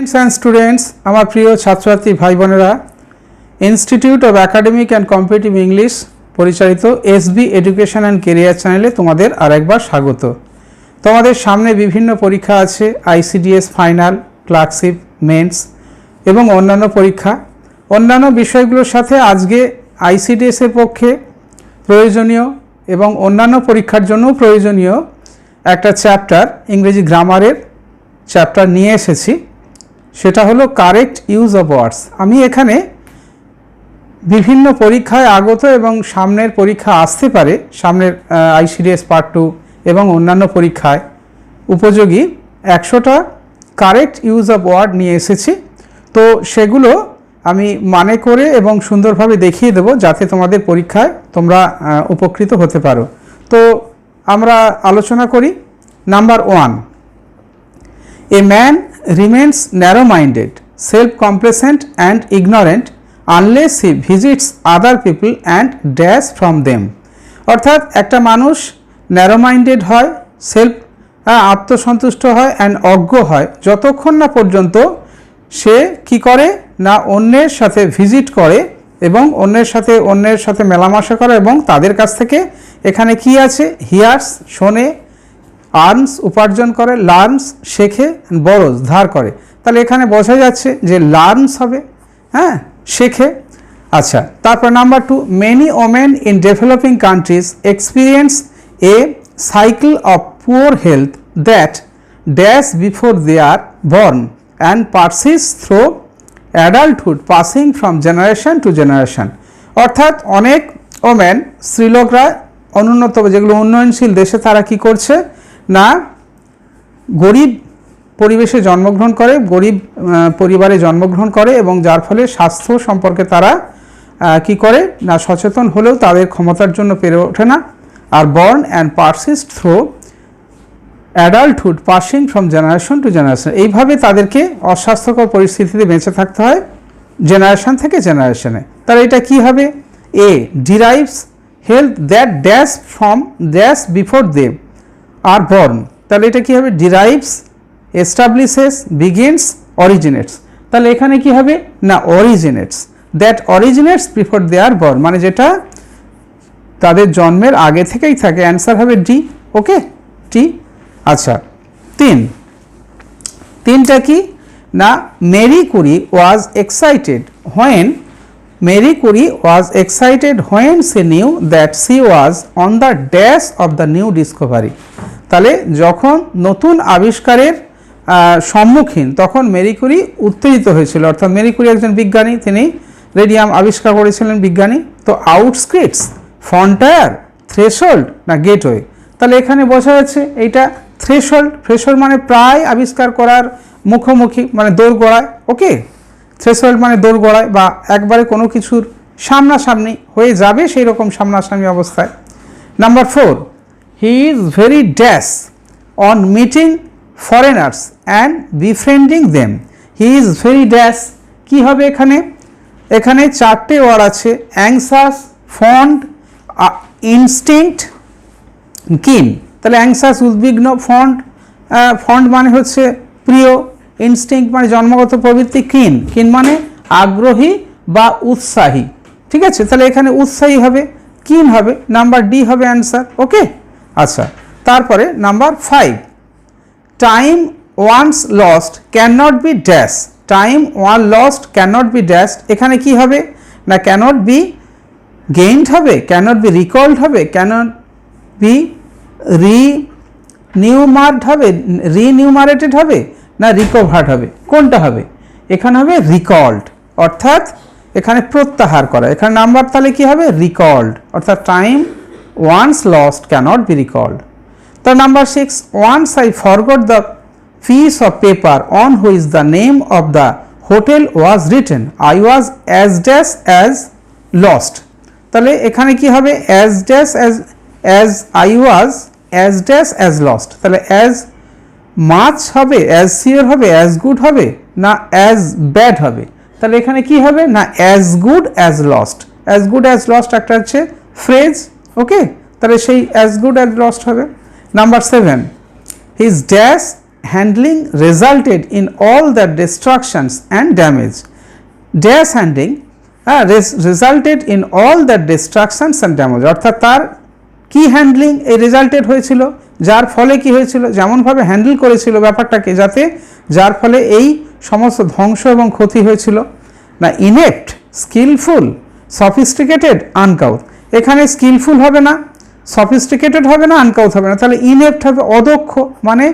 and students, আমার প্রিয় ছাত্রছাত্রী ভাই বোনেরা, institute of academic and competitive English পরিচালিত এসবি এডুকেশন অ্যান্ড কেরিয়ার চ্যানেলে তোমাদের আরেকবার স্বাগত। তোমাদের সামনে বিভিন্ন পরীক্ষা আছে, আইসিডিএস ফাইনাল, ক্লার্কশিপ, মেন্স এবং অন্যান্য পরীক্ষা। অন্যান্য বিষয়গুলোর সাথে আজকে আইসিডিএসের পক্ষে প্রয়োজনীয় এবং অন্যান্য পরীক্ষার জন্য প্রয়োজনীয় একটা চ্যাপ্টার, ইংরেজি গ্রামারের চ্যাপ্টার নিয়ে এসেছি। সেটা হলো কারেক্ট ইউজ অফ ওয়ার্ডস। আমি এখানে বিভিন্ন পরীক্ষায় আগত এবং সামনের পরীক্ষা আসতে পারে, সামনের আইসিডিএস পার্ট 2 এবং অন্যান্য পরীক্ষায় উপযোগী 100টা কারেক্ট ইউজ অফ ওয়ার্ড নিয়ে এসেছি। তো সেগুলো আমি মানে করে এবং সুন্দরভাবে দেখিয়ে দেব, যাতে তোমাদের পরীক্ষায় তোমরা উপকৃত হতে পারো। তো আমরা আলোচনা করি। Number 1, A man remains narrow-minded, self-complacent and ignorant unless he visits other people and dash from them. অর্থাৎ একটা মানুষ ন্যারো মাইন্ডেড হয়, আত্মসন্তুষ্ট হয় অ্যান্ড অজ্ঞ হয় যতক্ষণ না পর্যন্ত সে কি করে না অন্যের সাথে ভিজিট করে এবং অন্যের সাথে মেলামেশা করে এবং তাদের কাছ থেকে এখানে কি আছে, হিয়ার্স শোনে, আর্নস উপার্জন করে, লার্নস শেখে, বরোজ ধার করে। তাহলে এখানে বোঝা যাচ্ছে যে লার্নস হবে, হ্যাঁ, শেখে। আচ্ছা, তারপর number 2, many women in developing countries experience a cycle of poor health that dash before they are born and persists through adulthood passing from generation to generation. অর্থাৎ অনেক ওমেন, স্ত্রীলোকরা অনুন্নত যেগুলো উন্নয়নশীল দেশে তারা কি করছে না গরিব পরিবেশে জন্মগ্রহণ করে, গরিব পরিবারে জন্মগ্রহণ করে এবং যার ফলে স্বাস্থ্য সম্পর্কে তারা কি করে না সচেতন হলেও তাদের ক্ষমতার জন্য পেরে ওঠে না। আর born and persist through adulthood passing from generation to generation. এইভাবে তাদেরকে অস্বাস্থ্যকর পরিস্থিতিতে বেঁচে থাকতে হয় জেনারেশন থেকে জেনারেশনে। তাহলে এটা কি হবে, a derives health that dash from dash before they are born. তাহলে এটা কি হবে, ডিরাইভস, এস্টাবলিশেস, বিগিনস, অরিজিনেটস। তাহলে এখানে কি হবে না originates, that originates before they are born, মানে যেটা তাদের জন্মের আগে থেকেই থাকে। অ্যান্সার হবে ডি। ওকে, টি। আচ্ছা, 3টা কি না Marie Curie was excited when Marie Curie was excited when she knew that she was on the dash of the new discovery. তাহলে যখন নতুন আবিষ্কারের সম্মুখীন তখন মেরি কুরি উত্তেজিত হয়েছিল। অর্থাৎ মেরি কুরি একজন বিজ্ঞানী, তিনি রেডিয়াম আবিষ্কার করেছিলেন বিজ্ঞানী। তো আউটস্ক্রিটস, ফ্রন্টায়ার, থ্রেশহোল্ড না গেটওয়ে। তাহলে এখানে বোঝা যাচ্ছে এইটা থ্রেশহোল্ড মানে প্রায় আবিষ্কার করার মুখোমুখি, মানে দোরগোড়ায়। ওকে, থ্রেশহোল্ড মানে দোরগোড়ায় বা একবারে কোনো কিছুর সামনাসামনি হয়ে যাবে সেই রকম সামনাসামনি অবস্থায়। Number 4, he is very dash on meeting foreigners and befriending them. He is very dash কী হবে এখানে, এখানে 4টে ওয়ার্ড আছে, অ্যাংসাস, ফন্ড, ইনস্টিংক্ট, কিন। তাহলে অ্যাংসাস উদ্বিগ্ন, ফন্ড মানে হচ্ছে প্রিয়, ইনস্টিংক্ট মানে জন্মগত প্রবৃত্তি, কিন মানে আগ্রহী বা উৎসাহী। ঠিক আছে, তাহলে এখানে উৎসাহী হবে, কিন হবে, নাম্বার ডি হবে অ্যান্সার। ওকে, আচ্ছা, তারপরে number 5, time once lost can not be dash. Time one lost can not be dash. এখানে কি হবে না ক্যানট বি গেইনড হবে, ক্যানট বি রিকল্ড হবে, ক্যানট বি রিনিউমারেটেড হবে না রিকভার্ড হবে, কোনটা হবে? এখানে হবে রিকল্ড, অর্থাৎ এখানে প্রত্যাহার করা। এখানে নাম্বার তাহলে কি হবে, রিকল্ড, অর্থাৎ time once lost cannot be recalled. তার number 6, once I forgot the piece of paper on which the name of the hotel was written, I was as dash as lost. তাহলে এখানে কি হবে, as dash as I was as dash as lost. তাহলে as much হবে, as sure হবে, as good হবে না as bad হবে? তাহলে এখানে কি হবে না as good as lost. As good as lost একটা হচ্ছে ফ্রেজ। ওকে, তাহলে সেই অ্যাজ গুড অ্যাজ লস্ট হবে। Number 7, his dash handling resulted in all the destructions and damage. Dash handling resulted in all the destructions and damage. অর্থাৎ তার কি handling এই resulted হয়েছিল, যার ফলে কি হয়েছিল, যেমনভাবে হ্যান্ডেল করেছিল ব্যাপারটাকে, যাতে যার ফলে এই সমস্ত ধ্বংস এবং ক্ষতি হয়েছিল। না ইনেপ্ট, স্কিলফুল, সফিস্টিকেটেড, আনকাউথ। এখানে স্কিলফুল হবে না, সফিস্টিকেটেড হবে না, আনকাউথ হবে না, তাহলে ইনেপ্ট হবে অদক্ষ, মানে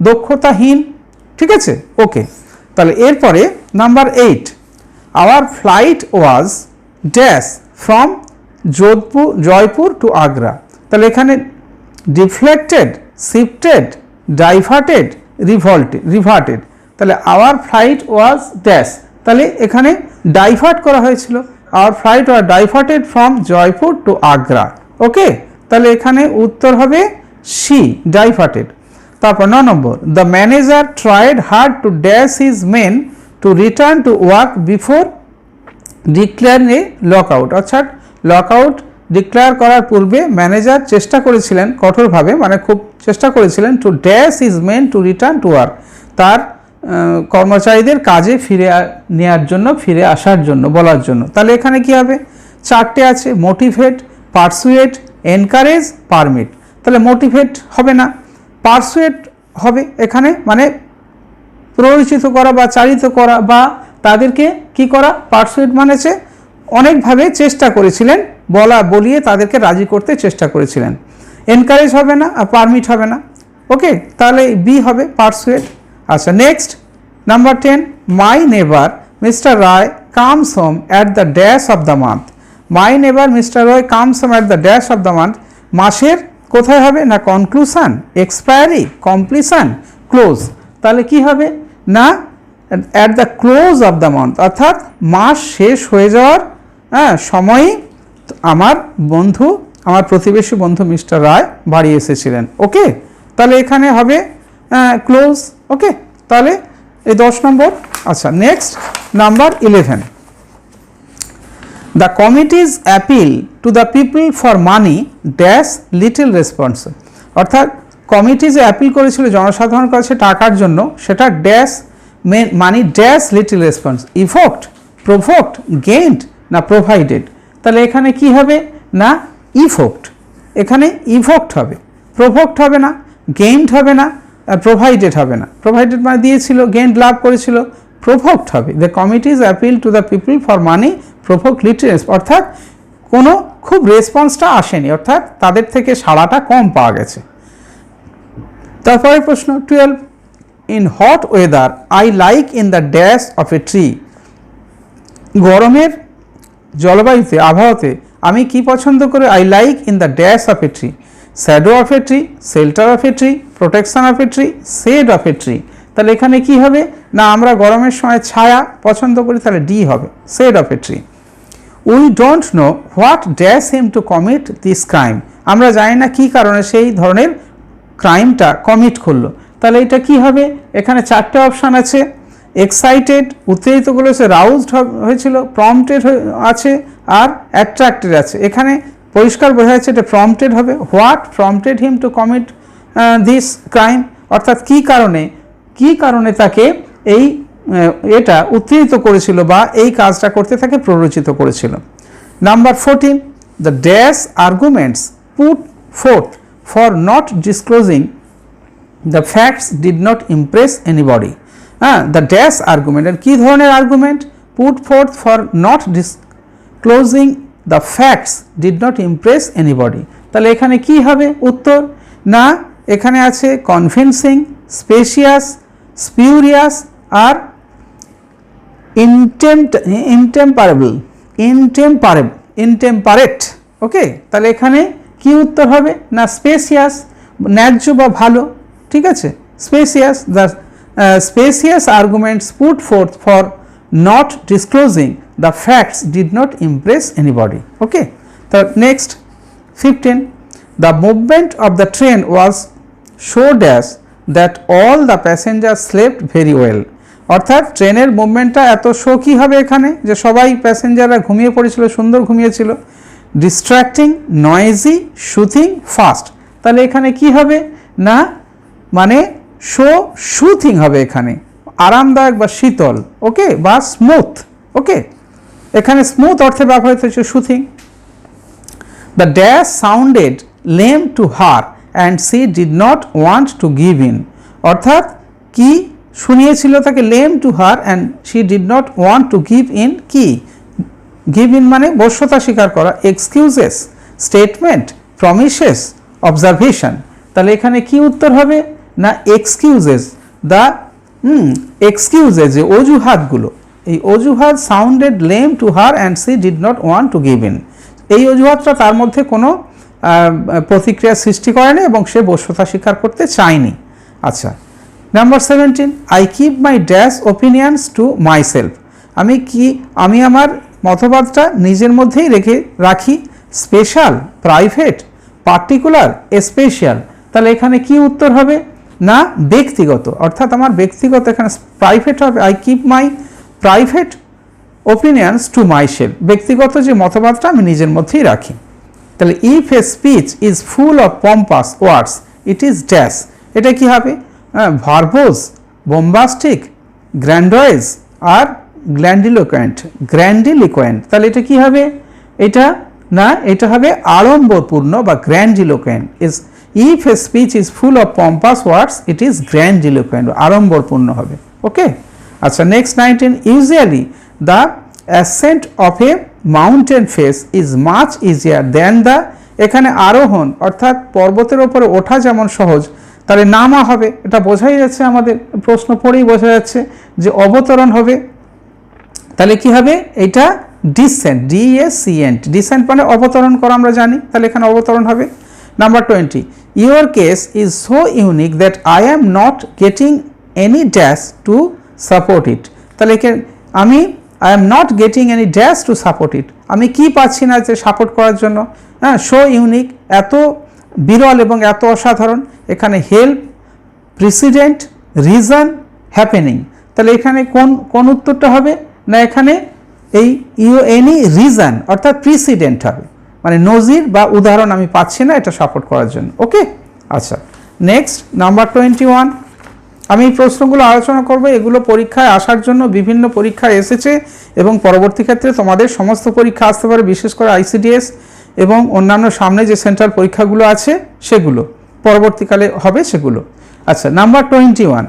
দক্ষতাহীন। ঠিক আছে, ওকে। তাহলে এরপরে number 8, our flight was dash from Jaipur to Agra. তাহলে এখানে ডিফ্লেক্টেড, শিফটেড, ডাইভার্টেড, রিভার্টেড। তাহলে আওয়ার ফ্লাইট ওয়াজ ড্যাশ, তাহলে এখানে ডাইভার্ট করা হয়েছিল, our flight was diverted from Jaipur to Agra. Okay, তাহলে এখানে উত্তর হবে সি, ডাইভার্টেড। তারপর 9 নম্বর, the manager tried hard to dash his men to return to work before declare a lockout. অর্থাৎ লকআউট ডিক্লেয়ার করার পূর্বে ম্যানেজার চেষ্টা করেছিলেন কঠোরভাবে, মানে খুব চেষ্টা করেছিলেন to dash his men to return to work, তার কর্মচারীদের কাজে নেওয়ার জন্য, ফিরে আসার জন্য, বলার জন্য। তাহলে এখানে কি হবে, 4টে আছে, মোটিভেট, পারসুয়েট, এনকারেজ, পারমিট। তাহলে মোটিভেট হবে না, পারসুয়েট হবে এখানে, মানে প্ররোচিত করা বা চালিত করা বা তাদেরকে কি করা। পারসুয়েট মানে হচ্ছে অনেকভাবে চেষ্টা করেছিলেন, বলিয়ে তাদেরকে রাজি করতে চেষ্টা করেছিলেন। এনকারেজ হবে না, আর পারমিট হবে না। ওকে, তাহলে বি হবে, পারসুয়েট। আচ্ছা, next number 10, my neighbour Mr Roy comes home at the dash of the month. My neighbour Mr Roy comes home at the dash of the month, মাসের কোথায় হবে না কনক্লুশন, এক্সপায়ারি, কমপ্লিশন, ক্লোজ। তাহলে কি হবে না at the close of the month, অর্থাৎ মাস শেষ হয়ে যাওয়ার সময়ই আমার প্রতিবেশী বন্ধু মিস্টার রায় বাড়ি এসেছিলেন। ওকে, তাহলে এখানে হবে ক্লোজ। ওকে, তাহলে এই 10 নম্বর। আচ্ছা, next number 11, the committee's appeal to the people for money dash little response. অর্থাৎ কমিটি যে অ্যাপিল করেছিল জনসাধারণের কাছে টাকার জন্য, সেটা dash money dash little response, evoked, provoked, gained না প্রোভাইডেড। তাহলে এখানে কি হবে না ইভোকড, এখানে ইভোকড হবে, প্রোভোকড হবে না, গেইনড হবে না, প্রোভাইডেড হবে না। প্রোভাইডেড মানে দিয়েছিল, গেইনড লাভ করেছিল, প্রোভোকড হবে। The committee's appeal to the people for money provoked little response, অর্থাৎ কোনো খুব রেসপন্সটা আসেনি, অর্থাৎ তাদের থেকে সাড়াটা কম পাওয়া গেছে। তারপরে প্রশ্ন 12, in hot weather I like in the dash of a tree. গরমের জলবায়ুতে, আবহাওয়াতে আমি কি পছন্দ করি, I like in the dash of a tree, shadow of a tree, shelter of a tree, protection of a tree, shade of a tree. তাহলে এখানে কি হবে না আমরা গরমের সময় ছায়া পছন্দ করি, তাহলে ডি হবে, shade of a tree. We don't know what dash him to commit this crime. আমরা জানি না কি কারণে সেই ধরনের ক্রাইমটা কমিট করলো। তাহলে এটা কি হবে, এখানে 4টে অপশান আছে, এক্সাইটেড, উত্তেজিত করেছে, রাউজড হয়েছিল, প্রম্পটেড আছে, আর অ্যাট্রাক্টেড আছে। এখানে পরিষ্কার বোঝা যাচ্ছে এটা প্রম্পটেড হবে। What prompted him to commit this crime, অর্থাৎ কি কারণে তাকে এটা উত্তেজিত করেছিল বা এই কাজটা করতে তাকে প্ররোচিত করেছিল। Number 14, the dash arguments put forth for not disclosing the facts did not impress anybody. The dash argument, কি ধরনের argument, put forth for not disclosing the facts did not impress anybody. তাহলে এখানে কি হবে উত্তর না, এখানে আছে কনভিনসিং, স্পেশিয়াস, স্পিউরিয়াস আর ইনটেম্পারেট। ওকে, তাহলে এখানে কি উত্তর হবে না স্পেশিয়াস, ন্যায্য বা ভালো। ঠিক আছে, specious, the specious arguments put forth for not disclosing the facts did not impress anybody. Okay, তো next 15, the movement of the train was so dash that all the passenger slept very well. অর্থাৎ ট্রেনের মুভমেন্টটা এত show কী হবে এখানে, যে সবাই প্যাসেঞ্জাররা ঘুমিয়ে পড়েছিল, সুন্দর ঘুমিয়েছিল। Distracting, noisy, soothing, fast. তাহলে এখানে কি হবে না মানে সো সুথিং হবে এখানে, আরামদায়ক বা শীতল, ওকে, বা স্মুথ, ওকে। এখানে স্মুথ অর্থে ব্যবহৃত হচ্ছে soothing. The dash sounded lame to her and she did not want to give in, অর্থাৎ কি শুনিয়েছিল তাকে lame to her and she did not want to give in, কি গিভ ইন মানে বশ্যতা স্বীকার করা, এক্সকিউজেস, স্টেটমেন্ট, প্রমিসেস, অবজারভেশন। তাহলে এখানে কি উত্তর হবে না এক্সকিউজেস, দ্য এক্সকিউজেস যে অজুহাতগুলো, এই অজুহাত sounded lame to her and she did not want to give in, এই অজুহাতটা তার মধ্যে কোনো প্রতিক্রিয়া সৃষ্টি করেনি এবং সে বশ্যতা স্বীকার করতে চায়নি। আচ্ছা, number 17, I keep my dash opinions to my self, আমি আমার মতবাদটা নিজের মধ্যেই রাখি, স্পেশাল, প্রাইভেট, পার্টিকুলার, স্পেশাল। তাহলে এখানে কি উত্তর হবে না ব্যক্তিগত, অর্থাৎ আমার ব্যক্তিগত, এখানে প্রাইভেট হবে, I keep my private opinions to myself, ব্যক্তিগত যে মতবাদটা আমি নিজের মধ্যেই রাখি। তাহলে if a speech is full of pompous words it is dash, এটা কি হবে ভার্বোজ, বোম্বাস্টিক, গ্র্যান্ডয়েজ আর গ্র্যান্ডিলিকোয়েন্ট। তাহলে এটা কি হবে, এটা হবে আড়ম্বরপূর্ণ বা grandiloquent. If a speech is full of pompous words it is grandiloquent, আড়ম্বরপূর্ণ হবে, ওকে। আচ্ছা, next 19, usually the ascent of a mountain face is much easier than the, এখানে আরোহণ অর্থাৎ পর্বতের ওপরে ওঠা যেমন সহজ, তাহলে নামা হবে, এটা বোঝাই যাচ্ছে, আমাদের প্রশ্ন পড়েই বোঝা যাচ্ছে যে অবতরণ হবে। তাহলে কি হবে এটা ডিসেন্ট, ডিএসিএন্ট, ডিসেন্ট মানে অবতরণ করা আমরা জানি, তাহলে এখানে অবতরণ হবে। Number 20, your case is so unique that I am not getting any dash to support it, তাহলে I am not getting any dash to support it, আমি কি পাচ্ছি না যে সাপোর্ট করার জন্য, হ্যাঁ, সো ইউনিক এত বিরল এবং এত অসাধারণ, এখানে হেল্প, প্রিসিডেন্ট, রিজন, হ্যাপেনিং। তাহলে এখানে কোন উত্তরটা হবে না এখানে এই এনি রিজন অর্থাৎ প্রিসিডেন্ট হবে, মানে নজির বা উদাহরণ আমি পাচ্ছি না এটা সাপোর্ট করার জন্য, ওকে। আচ্ছা, নেক্সট নাম্বার 21, আমি এই প্রশ্নগুলো আলোচনা করব, এগুলো পরীক্ষায় আসার জন্য বিভিন্ন পরীক্ষায় এসেছে এবং পরবর্তী ক্ষেত্রে তোমাদের সমস্ত পরীক্ষা আসতে পারে, বিশেষ করে আইসিডিএস এবং অন্যান্য সামনে যে সেন্ট্রাল পরীক্ষাগুলো আছে সেগুলো পরবর্তীকালে হবে সেগুলো। আচ্ছা, number 21,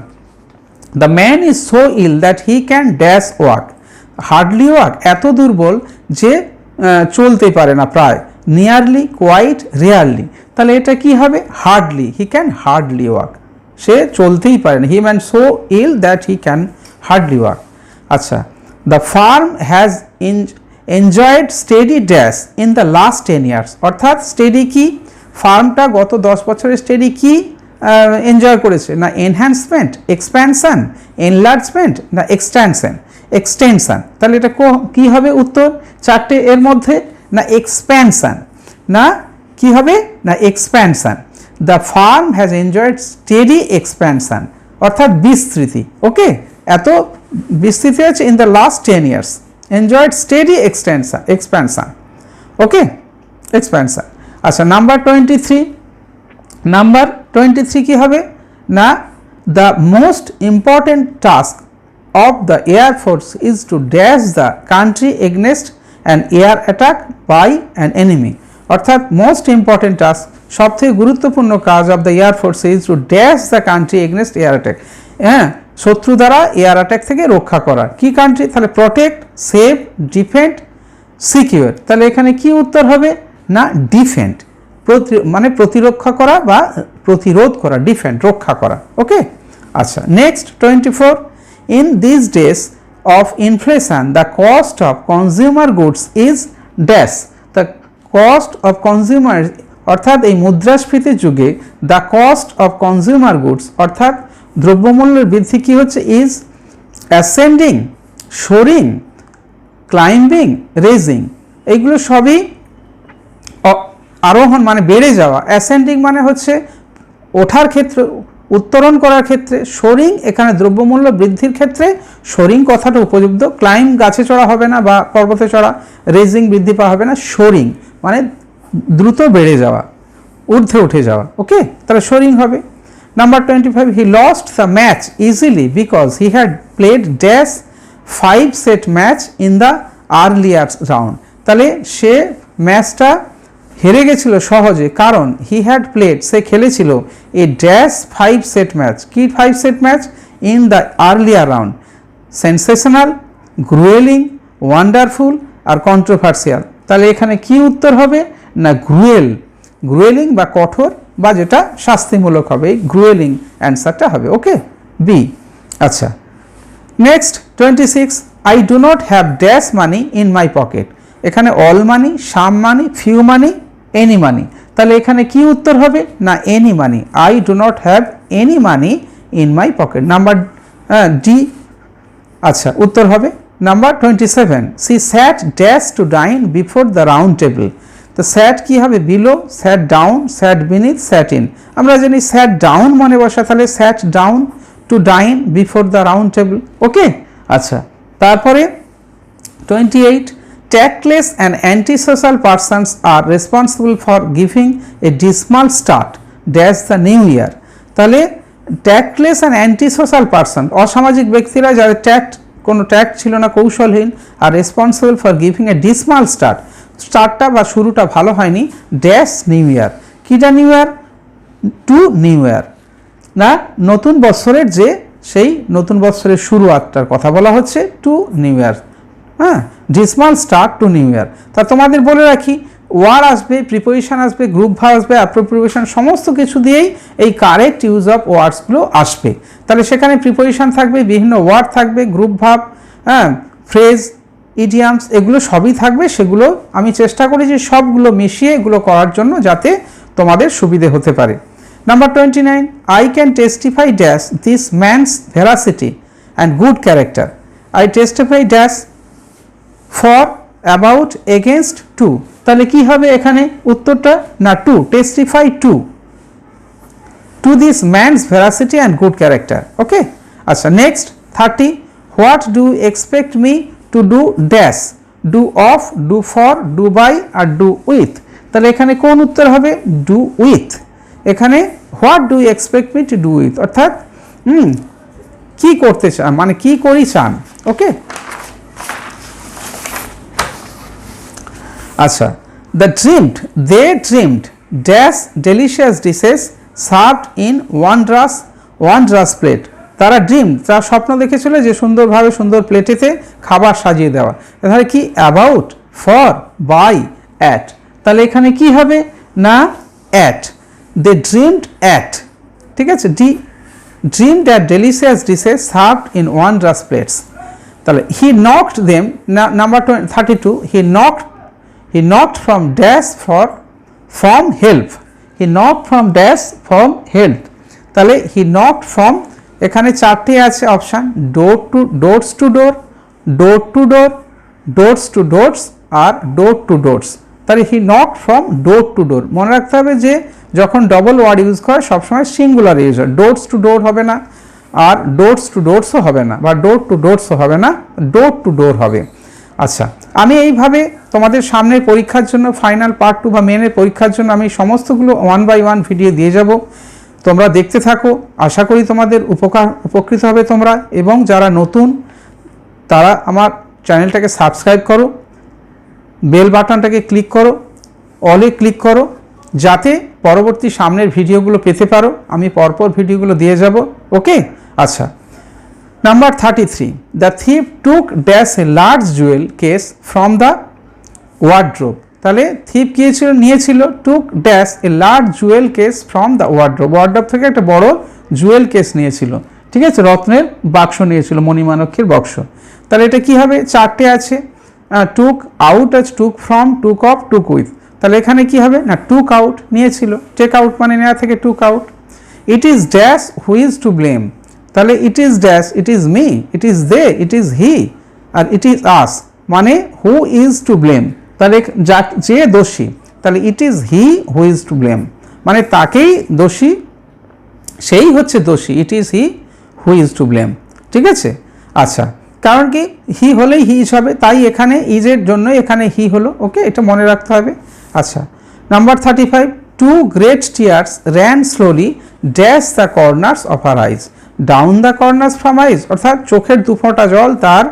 the man is so ill that he can dash walk, hardly walk এত দুর্বল যে চলতে পারে না প্রায়, নিয়ারলি, কোয়াইট, রেয়ারলি। তাহলে এটা কি হবে hardly, he can hardly walk, সে চলতেই পারে না, he man so ill that he can hardly walk. আচ্ছা, the firm has enjoyed steady dash in the last 10 years, অর্থাৎ স্টেডি কি, ফার্মটা গত 10 বছরে স্টেডি কি এনজয় করেছে না এনহ্যান্সমেন্ট, এক্সপ্যানশন, এনলার্জমেন্ট না এক্সটেনশন। তাহলে এটা কি হবে উত্তর চারটে এর মধ্যে, না এক্সপ্যানশন, না কি হবে না expansion. The firm has enjoyed steady expansion অর্থাৎ বিস্তৃতি, ওকে, এত বিস্তৃতি আছে in the last 10 years, enjoyed steady expansion, okay, expansion. আচ্ছা, নাম্বার 23 কি হবে না the most important task of the Air Force is to dash the country against an air attack by an enemy, অর্থাৎ মোস্ট ইম্পর্টেন্ট টাস্ক সবথেকে গুরুত্বপূর্ণ কাজ of the air force is to dash the country against air attack, হ্যাঁ, শত্রু দ্বারা air attack থেকে রক্ষা করা, কি কান্ট্রি, তাহলে প্রোটেক্ট, সেভ, ডিফেন্ড, সিকিউর। তাহলে এখানে কি উত্তর হবে না ডিফেন্ড, মানে প্রতিরক্ষা করা বা প্রতিরোধ করা, ডিফেন্ড রক্ষা করা, ওকে। আচ্ছা, next 24, in these days of inflation the cost of consumer goods is dash, the cost of consumer অর্থাৎ এই মুদ্রাস্ফীতির যুগে the cost of consumer goods অর্থাৎ দ্রব্যমূল্যের বৃদ্ধি কি হচ্ছে is ascending, soaring, climbing, raising, এইগুলো সবই আরোহণ মানে বেড়ে যাওয়া, ascending মানে হচ্ছে ওঠার ক্ষেত্রে, উত্তরণ করার ক্ষেত্রে, সোরিং এখানে দ্রব্যমূল্য বৃদ্ধির ক্ষেত্রে সোরিং কথাটা উপযুক্ত, ক্লাইম গাছে চড়া হবে না বা পর্বতে চড়া, রেজিং বৃদ্ধি পাওয়া হবে না, সোরিং মানে দ্রুত বেড়ে যাওয়া, ঊর্ধ্বে উঠে যাওয়া, ওকে, তাহলে সোরিং হবে। Number 25, he lost the match easily because he had played dash 5 set match in the earlier round. তাহলে সে ম্যাচটা হেরে গেছিল সহজে, কারণ হি হ্যাড প্লেড, সে খেলেছিল এ ড্যাশ 5 সেট ম্যাচ। কি 5 set match? In the earlier round. Sensational, gruelling, wonderful আর controversial. তাহলে এখানে কি উত্তর হবে না গ্রুয়েলিং বা কঠোর বা যেটা শাস্তিমূলক হবে, এই গ্রুয়েলিং অ্যান্সারটা হবে। Okay, B. আচ্ছা, next 26, I do not have dash money in my pocket. এখানে all money, some money, few money, any money. তাহলে এখানে কি উত্তর হবে না any money. I do not have any money in my pocket. Number D. আচ্ছা, উত্তর হবে number 27, she sat dash to dine before the round table. তো স্যাট কি হবে? Below, sat down, sat beneath, SAT in. আমরা জানি sat down মানে বসা, তাহলে sat down to dine before the round table. Okay, আচ্ছা, তারপরে 28, tactless and antisocial persons are responsible for giving a dismal start dash the new year. তাহলে tactless and antisocial person, অসামাজিক ব্যক্তিরা যাদের কোনো ট্যাক্ট ছিল না, কৌশলহীন, আর responsible for giving a dismal স্টার্টটা বা শুরুটা ভালো হয়নি ড্যাশ নিউ ইয়ার। কিটা new year? To new year, না নতুন বছরের যে সেই নতুন বছরের শুরুয়াতটার কথা বলা হচ্ছে, টু নিউ ইয়ার। হ্যাঁ, ডিসমাল স্টার্ট টু নিউ ইয়ার। তা তোমাদের বলে রাখি, ওয়ার আসবে, প্রিপোজিশন আসবে, গ্রুপ ভার্ব আসবে, অ্যাপ্রোপ্রিয়েশন, সমস্ত কিছু দিয়েই এই কারেক্ট ইউজ অফ ওয়ার্ডসগুলো আসবে। তাহলে সেখানে প্রিপোজিশন থাকবে, বিভিন্ন ওয়ার্ড থাকবে, গ্রুপ ভার্ব, হ্যাঁ, ফ্রেজ, ইডিয়ামস, এগুলো সবই থাকবে। সেগুলো আমি চেষ্টা করি যে সবগুলো মিশিয়ে এগুলো করার জন্য, যাতে তোমাদের সুবিধে হতে পারে। Number 29, I can testify dash this man's veracity and good character. I testify dash for, about, against, to. তাহলে কি হবে এখানে উত্তরটা না to, testify to this man's veracity and good character. Okay, আচ্ছা, next 30, what do expect me to do dash, do of, do for, do by আর do with. তাহলে এখানে কোন উত্তর হবে? Do with. এখানে what do expect me to do with, অর্থাৎ কি করতে চান, মানে কি করি চান। ওকে, আচ্ছা, they dreamed dash delicious dishes served in wondrous plate. তারা তারা স্বপ্ন দেখেছিল যে সুন্দরভাবে সুন্দর প্লেটেতে খাবার সাজিয়ে দেওয়া। তাহলে কি? About, for, by, at. তাহলে এখানে কি হবে না অ্যাট। দে ড্রিমড অ্যাট, ঠিক আছে, dreamed at delicious dishes served in wondrous plates. তাহলে he knocked them, number 32, he knocked from dash from help. He knocked from dash from help. তাহলে he knocked from, এখানে চারটি আছে option, doors to door, doors to doors আর door to doors। তাহলে he knocked from door to door। মনে রাখতে হবে যে যখন ডবল ওয়ার্ড ইউজ করে সবসময় সিঙ্গুলার ইউজ হয়, doors to door হবে না, আর doors to doors-ও হবে না, বা door to doors-ও হবে না, door to door হবে। আচ্ছা, আমি এইভাবে তোমাদের সামনে পরীক্ষার জন্য, ফাইনাল পার্ট 2 বা মেনের পরীক্ষার জন্য আমি সমস্তগুলো 1 by 1 ভিডিও দিয়ে যাব। তোমরা দেখতে থাকো, আশা করি তোমাদের উপকৃত হবে তোমরা। এবং যারা নতুন তারা আমার চ্যানেলটাকে সাবস্ক্রাইব করো, বেল বাটনটাকে ক্লিক করো, অলে ক্লিক করো, যাতে পরবর্তী সামনের ভিডিওগুলো পেতে পারো। আমি পরপর ভিডিওগুলো দিয়ে যাব। ওকে, আচ্ছা, number 33, the thief took dash a large jewel case from the wardrobe. তাহলে থিপ নিয়েছিল took dash a large jewel case from the wardrobe থেকে একটা বড় জুয়েল কেস নিয়েছিল, ঠিক আছে, রত্নের বাক্স নিয়েছিল, মণিমাণিক্যের বাক্স। তাহলে এটা কি হবে? চারটে আছে, টুক আউট আছে, took from, took off, took with. তাহলে এখানে কি হবে না টুক আউট নিয়েছিল, টেক আউট মানে নেওয়া থেকে took out. It is dash who is to blame. তাহলে it is dash, it is me, it is they, it is he আর ইট ইজ আস, মানে হু ইজ টু ব্লেম। তাহলে যে দোষী, তাহলে it is he who is to blame, মানে তাকেই দোষী, সেই হচ্ছে দোষী, ইট is he who is to blame, ঠিক আছে। আচ্ছা, কারণ কি হি হলেই হি ইজ হবে, তাই এখানে ইজের জন্য এখানে হি হলো। ওকে, এটা মনে রাখতে হবে। আচ্ছা, number 35, two great tears ran slowly dash the corners of her eyes, down the corners from eyes, অর্থাৎ চোখের দুফোঁটা জল তার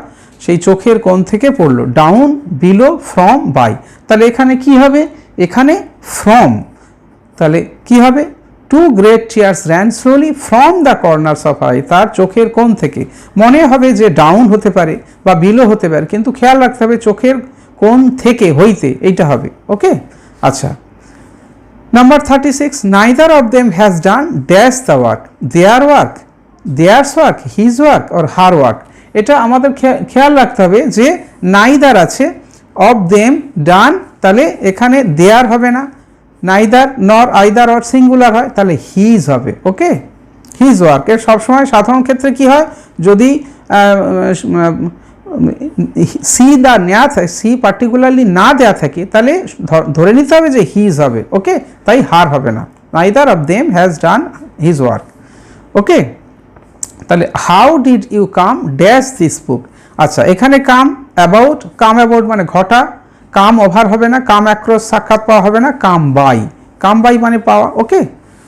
সেই চোখের কোণ থেকে পড়লো। ডাউন, বিলো, ফ্রম, বাই, তাহলে এখানে কি হবে, এখানে ফ্রম, তাহলে কি হবে, two great tears ran slowly from the corners of eye, তার চোখের কোণ থেকে। মনে হবে যে ডাউন হতে পারে বা বিলো হতে পারে, কিন্তু খেয়াল রাখতে হবে চোখের কোণ থেকে হইতে, এইটা হবে। ওকে, আচ্ছা। Number 36, neither of them has done dash the work, their work, theirs work, his work or her work. এটা আমাদের খেয়াল রাখতে হবে যে নাইদার আছে, অফ দেম ডান, তাহলে এখানে দেয়ার হবে না, নাইদার নর আইদার অর সিঙ্গুলার হয়, তাহলে হিজ হবে। ওকে, হিজ ওয়ার্ক। এর সবসময় সাধারণ ক্ষেত্রে কি হয়, যদি সি দা নেওয়া থাকে, সি পার্টিকুলারলি না দেওয়া থাকে, তাহলে ধরে নিতে হবে যে হিজ হবে। ওকে, তাই হার হবে না। Neither of them has done his work. Okay, তাহলে how did you come dash this book. আচ্ছা, এখানে কাম অ্যাবাউট, কাম অ্যাবাউট মানে ঘটা, কাম ওভার হবে না, কাম অ্যাক্রস সাক্ষাৎ পাওয়া হবে না, কাম বাই, কাম বাই মানে পাওয়া। ওকে,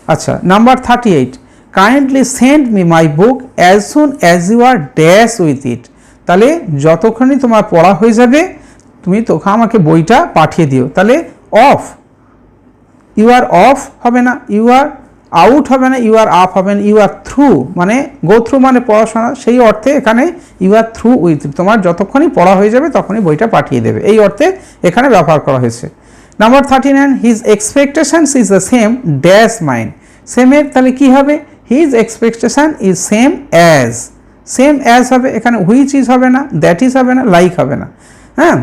আচ্ছা। Number 38, kindly send me my book as soon as you are dash with it, তাহলে যতক্ষণই তোমার পড়া হয়ে যাবে তুমি তখন আমাকে বইটা পাঠিয়ে দিও। তাহলে অফ, ইউ আর অফ হবে না, ইউ আর আউট হবে না, ইউ আর আপ হবে না, ইউ আর থ্রু মানে গো থ্রু মানে পড়াশোনা, সেই অর্থে এখানে ইউ আর থ্রু উইথ, তোমার যতক্ষণই পড়া হয়ে যাবে তখনই বইটা পাঠিয়ে দেবে, এই অর্থে এখানে ব্যবহার করা হয়েছে। Number 39, his expectations is the same dash mine, সেমের তাহলে কি হবে, his expectation is same as, same as হবে, এখানে হুইচ ইজ হবে না, দ্যাট ইজ হবে না, লাইক হবে না। হ্যাঁ,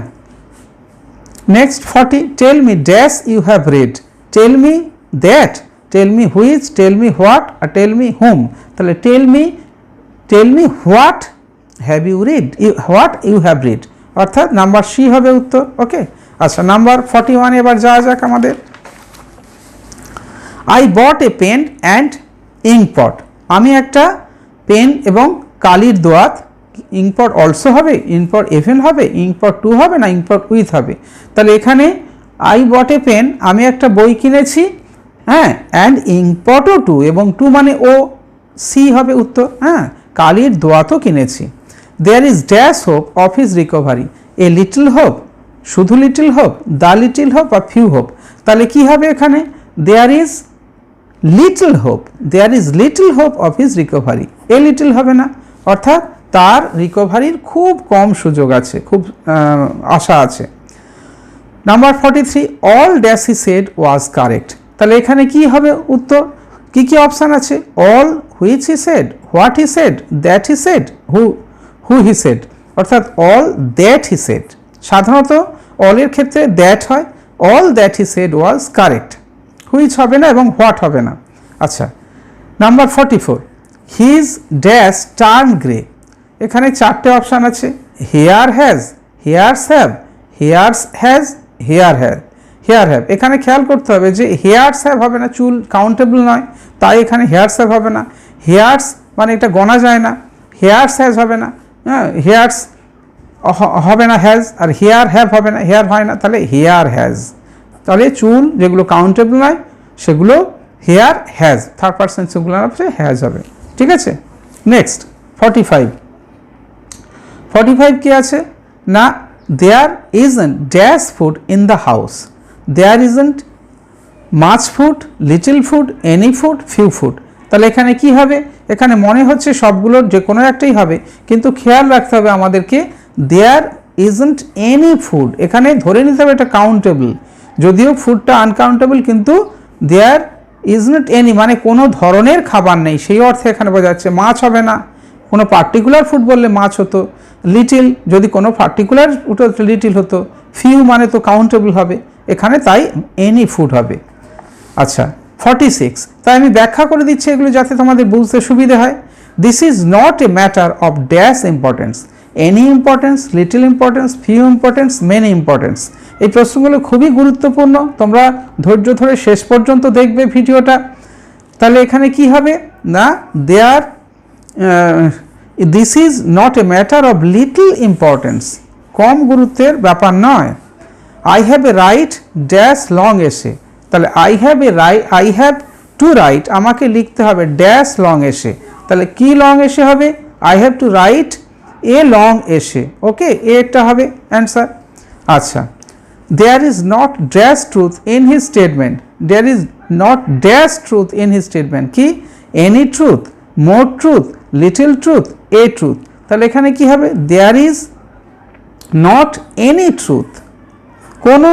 next 40, tell me dash you have read, tell me that, tell me which, tell me what আর টেল মি হুম, তাহলে tell me what have you read, what you have read, অর্থাৎ number C হবে উত্তর। ওকে, আচ্ছা। Number 41 এবার যাওয়া যাক আমাদের। I bought a pen and inkpot, আমি একটা পেন এবং কালির দোয়াত, ইঙ্কপট অলসো হবে, ইঙ্কপট এভেন হবে, ইঙ্কপট টু হবে না, ইঙ্কপট উইথ হবে। তাহলে এখানে আই বট এ পেন, আমি একটা বই কিনেছি, হ্যাঁ, অ্যান্ড ইঙ্কপটও টু, এবং টু মানে ও, সি হবে উত্তর। হ্যাঁ, কালির দোয়াতও কিনেছি। There is dash hope of his recovery, a little hope, শুধু little hope, the little hope বা ফিউ হোপ, তাহলে কি হবে এখানে, there is little hope, there is little hope of his recovery, a little হবে না, অর্থাৎ তার রিকভারির খুব কম সুযোগ আছে, খুব আশা আছে। Number 43, all dash he said was correct, তাহলে এখানে কি হবে উত্তর, কি কি অপশান আছে, all, which he said, what he said, that he said, who he said, অর্থাৎ অল দ্যাট হি সেড। সাধারণত অলের ক্ষেত্রে দ্যাট হয়, all that he said was correct, which হবে না এবং হোয়াট হবে না। আচ্ছা। Number 44, his dash turn grey, এখানে চারটে অপশান আছে, hair has, here's have, hairs has, hair have. এখানে খেয়াল করতে হবে যে হেয়ার্স হ্যাভ হবে না, চুল কাউন্টেবল নয়, তাই এখানে হেয়ার্স হ্যাভ হবে না, হেয়ার্স মানে এটা গণা যায় না, হেয়ার্স হ্যাজ হবে না, হ্যাঁ, হেয়ার্স হবে না হ্যাজ, আর হেয়ার হ্যাভ হবে না, হেয়ার হয় না, তাহলে হেয়ার হ্যাজ, তাহলে চুল যেগুলো কাউন্টেবল নয় সেগুলো hair has, third person singular হচ্ছে হ্যাজ হবে। ঠিক আছে, নেক্সট 45 কি আছে না, there isn't dash food in the house, there isn't much food, little food, any food, few food, তাহলে এখানে কি হবে, এখানে মনে হচ্ছে সবগুলোর যে কোনো একটাই হবে, কিন্তু খেয়াল রাখতে হবে আমাদেরকে, দেয়ার ইজন্ট এনি ফুড, এখানে ধরে নিতে হবে এটা কাউন্টেবল, যদিও ফুডটা আনকাউন্টেবল, কিন্তু দেয়ার ইজন্ট এনি মানে কোনো ধরনের খাবার নেই, সেই অর্থে এখানে বোঝাচ্ছে। মাছ হবে না, কোনো পার্টিকুলার ফুড বললে মাছ হতো, লিটিল যদি কোনো পার্টিকুলার লিটিল হতো, ফিউ মানে তো কাউন্টেবল হবে এখানে, তাই এনি ফুড হবে। আচ্ছা 46, তাই আমি ব্যাখ্যা করে দিচ্ছি এগুলো যাতে তোমাদের বুঝতে সুবিধে হয়। This is not a matter of dash importance, any importance, little importance, few importance, many importance. এই প্রশ্নগুলো খুবই গুরুত্বপূর্ণ, তোমরা ধৈর্য ধরে শেষ পর্যন্ত দেখবে ভিডিওটা। তাহলে এখানে কি হবে না, there this is not a matter of little importance, কম গুরুত্বের ব্যাপার নয়। I have a write dash long essay, তাহলে আই হ্যাভ টু রাইট আমাকে লিখতে হবে ড্যাশ লং এসে, তাহলে কি লং এসে হবে, I have to write a long essay, okay, এটা হবে অ্যান্সার। আচ্ছা, there is not dash truth in his statement, there is not dash truth in his statement, কি any truth, more truth, little truth, a truth, তাহলে এখানে কি হবে, there is not any truth, কোনো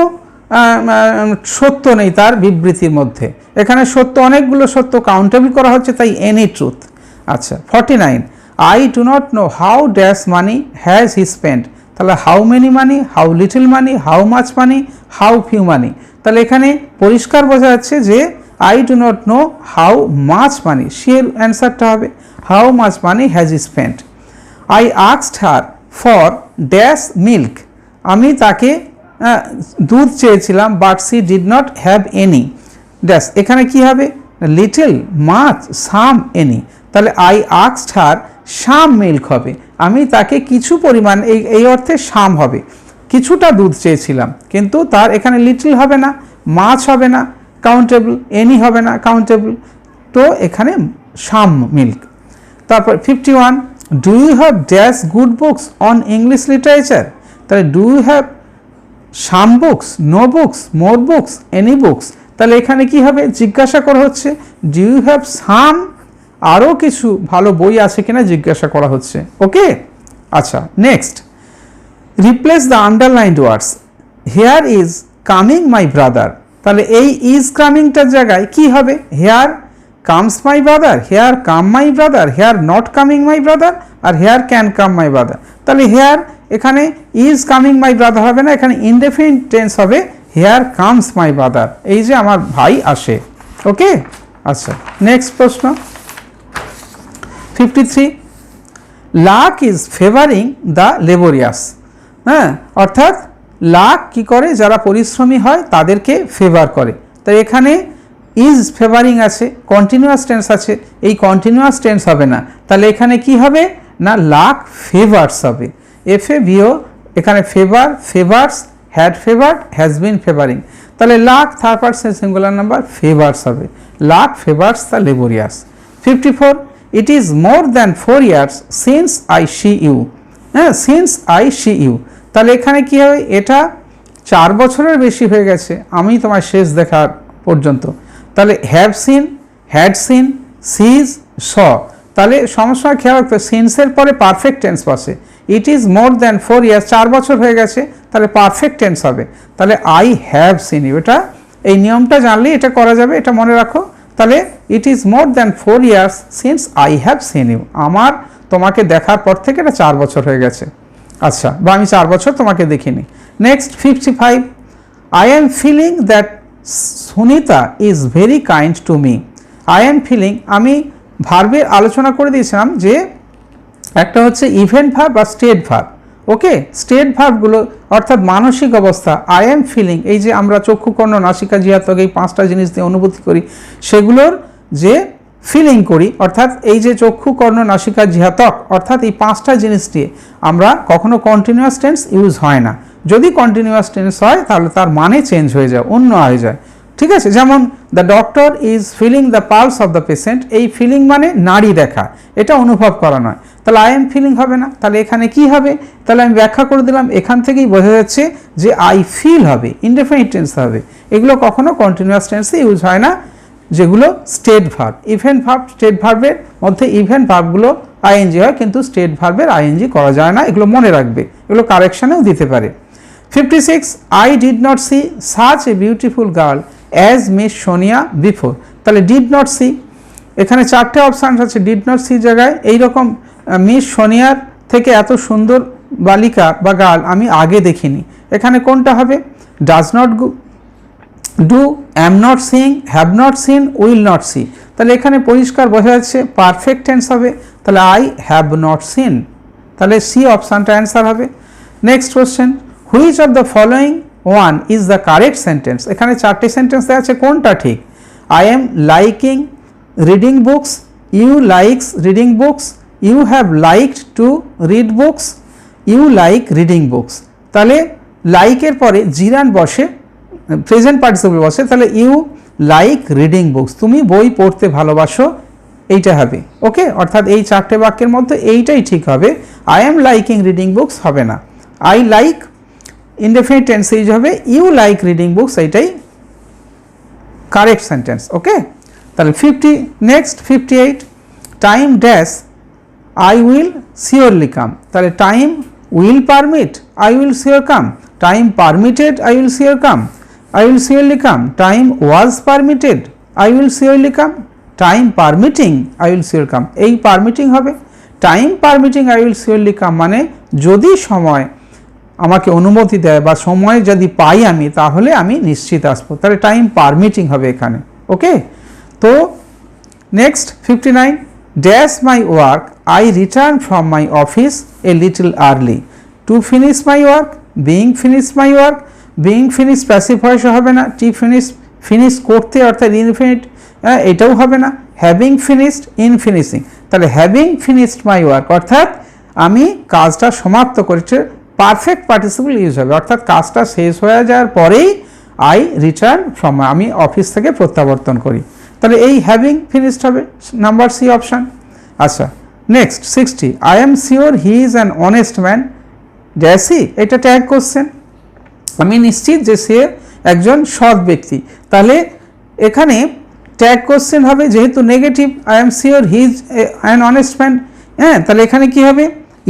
সত্য নেই তার বিবৃতির মধ্যে, এখানে সত্য অনেকগুলো সত্য কাউন্টেবল করা হচ্ছে, তাই এনি ট্রুথ। আচ্ছা 49, I do not know how dash money has he spend, তাহলে how many money, how little money, how much money, how few money, তাহলে এখানে পরিষ্কার বোঝা যাচ্ছে যে I do not know how much money, সে অ্যান্সারটা হবে how much money has he spend. I asked her for dash milk, আমি তাকে দুধ চেয়েছিলাম, but she did not have any dash, এখানে কি হবে, লিটল, মাচ, সাম, এনি, তাহলে I asked her some milk হবে, আমি তাকে কিছু পরিমাণ, এই অর্থে সাম হবে, কিছুটা দুধ চেয়েছিলাম, কিন্তু তার এখানে লিটল হবে না, মাছ হবে না কাউন্টেবল, এনি হবে না কাউন্টেবল, তো এখানে সাম মিল্ক। তারপর 51, do you have dash good books on English literature, তাহলে do you have some books, no books, more books, any books, তাহলে এখানে কি হবে, জিজ্ঞাসা করা হচ্ছে ডু ইউ হ্যাভ সাম, আরও কিছু ভালো বই আছে কিনা জিজ্ঞাসা করা হচ্ছে, ওকে। আচ্ছা next, replace the underlined words, here is coming my brother, তাহলে এই ইজ কামিংটার জায়গায় কি হবে, here comes my brother, here come my brother, here not coming my brother, আর here can come my brother, তাহলে হেয়ার এখানে ইজ কামিং মাই ব্রাদার হবে না, এখানে ইনডেফিনিট টেন্স হবে হেয়ার কামস মাই ব্রাদার, এই যে আমার ভাই আসে, ওকে। আচ্ছা নেক্সট প্রশ্ন 53, lakh is favouring the laborious, হ্যাঁ, অর্থাৎ লাক কি করে, যারা পরিশ্রমী হয় তাদেরকে ফেভার করে, তাই এখানে ইজ ফেভারিং আছে, কন্টিনিউয়াস টেন্স আছে, এই কন্টিনিউয়াস টেন্স হবে না, তাহলে এখানে কি হবে না, লাক ফেভার্স হবে, FAVO, এখানে favour, favours, had favoured, has been favouring, তাহলে luck third person singular number, favours হবে, luck favours the laborious. 54, it is more than 4 years since I see you, হ্যাঁ, সিন্স আই সি ইউ, তাহলে এখানে কি হবে, এটা 4 বছরের বেশি হয়ে গেছে আমি তোমার শেষ দেখার পর্যন্ত, তাহলে হ্যাভ সিন, হ্যাড সিন, সিজ, স, তাহলে সমস্যা খেয়াল রাখতে সিন্সের পরে পারফেক্ট টেন্স বসে, ইট ইজ মোর দ্যান 4 years, 4 বছর হয়ে গেছে, তাহলে পারফেক্ট টেন্স হবে, তাহলে আই হ্যাভ সিন ইউ, এটা এই নিয়মটা জানলে এটা করা যাবে, এটা মনে রাখো, তাহলে it is more than 4 years since I have seen you, আমার তোমাকে দেখার পর থেকে এটা 4 বছর হয়ে গেছে, আচ্ছা, বা আমি 4 বছর তোমাকে দেখিনি। Next 55, I am feeling that Sunita is very kind to me, I am feeling, আমি ভার্বের আলোচনা করে দিয়েছিলাম যে একটা হচ্ছে ইভেন্ট ভার্ব বা স্টেট ভার্ব, ওকে, স্টেট ভার্বগুলো অর্থাৎ মানসিক অবস্থা, আই এম ফিলিং, এই যে আমরা চক্ষু, কর্ণ, নাসিকা, জিহ্বা, ত্বক, এই 5টা জিনিস দিয়ে অনুভূতি করি, সেগুলোর যে ফিলিং করি, অর্থাৎ এই যে চক্ষু, কর্ণ, নাসিকা, জিহ্বা, ত্বক, অর্থাৎ এই 5টা জিনিস দিয়ে আমরা কখনো কন্টিনিউয়াস টেন্স ইউজ হয় না, যদি কন্টিনিউয়াস টেন্স হয় তাহলে তার মানে চেঞ্জ হয়ে যায়, অন্য হয়ে যায়, ঠিক আছে। যেমন the doctor is filling the pulse of the patient, এই ফিলিং মানে নাড়ি দেখা, এটা অনুভব করা নয়, তাহলে আই এম ফিলিং হবে না, তাহলে এখানে কি হবে, তাহলে আমি ব্যাখ্যা করে দিলাম, এখান থেকেই বোঝা যাচ্ছে যে আই ফিল হবে, ইনডেফিনিট টেন্স হবে, এগুলো কখনো কন্টিনিউয়াস টেন্সে ইউজ হয় না, যেগুলো state verb, event verb, state ভার্বের মধ্যে ইভেন্ট ভার্বগুলো আইএনজি হয়, কিন্তু স্টেট ভার্বের আইএনজি করা যায় না, এগুলো মনে রাখবে, এগুলো কারেকশনেও দিতে পারে। 56, I did not see such a beautiful girl as miss Sonia before, তাহলে ডিড নট সি, এখানে 4টে অপশান আছে, ডিড নট সি জায়গায় এইরকম মিস সোনিয়ার থেকে এত সুন্দর বালিকা বা গার্ল আমি আগে দেখিনি, এখানে কোনটা হবে, does not do, am not seeing, have not seen, will not see, তাহলে এখানে পরিষ্কার বোঝা যাচ্ছে পারফেক্ট টেন্স হবে, তাহলে আই হ্যাভ নট সিন, তাহলে সি অপশানটা অ্যান্সার হবে। Next question, which of the following one is the correct sentence, এখানে 4টে সেন্টেন্স দেওয়া আছে, কোনটা ঠিক, I am liking reading books, you likes reading books, you have liked to read books, you like reading books, তাহলে লাইকের পরে জিরান বসে, প্রেজেন্ট পার্টিসিপল বসে, তাহলে ইউ লাইক রিডিং বুকস, তুমি বই পড়তে ভালোবাসো, এইটা হবে। ওকে, অর্থাৎ এই চারটে বাক্যের মধ্যে এইটাই ঠিক হবে। I am liking reading books হবে না, I like indefinite tense use হবে, ইউ লাইক রিডিং বুকস, এইটাই কারেক্ট সেন্টেন্স। ওকে, তাহলে 50 next 58 time dash I will surely come, তাহলে time will permit I will sure come, time permitted I will sure come, I will surely come, time was permitted I will surely come, time permitting I will sure come, এই permitting হবে। Time permitting I will surely কাম মানে যদি সময় আমাকে অনুমতি দেয় বা সময় যদি পাই আমি, তাহলে আমি নিশ্চিত আসবো, তাহলে টাইম পারমিটিং হবে এখানে। ওকে, তো next 59 dash my work I return from my office a little early, to finish my work, being finish my work, being finish passive ভয়েসও হবে না, টি ফিনিশ ফিনিশ করতে অর্থাৎ ইনফিনিট এটাও হবে না, হ্যাভিং ফিনিশড ইন ফিনিশিং, তাহলে হ্যাভিং ফিনিশড মাই ওয়ার্ক অর্থাৎ আমি কাজটা সমাপ্ত করেছি, পারফেক্ট পার্টিসিপল ইউজ হবে, অর্থাৎ কাজটা শেষ হয়ে যাওয়ার পরেই আই রিটার্ন ফ্রম, আমি অফিস থেকে প্রত্যাবর্তন করি, তাহলে এই হ্যাভিং ফিনিশড হবে, নাম্বার সি অপশান। আচ্ছা next 60 I am sure he is an honest man dash, এটা ট্যাগ কোশ্চেন, আমি নিশ্চিত যে সে একজন সৎ ব্যক্তি, তাহলে এখানে ট্যাগ কোশ্চেন হবে যেহেতু negative, I am sure he is an honest man, হ্যাঁ, তাহলে এখানে কি হবে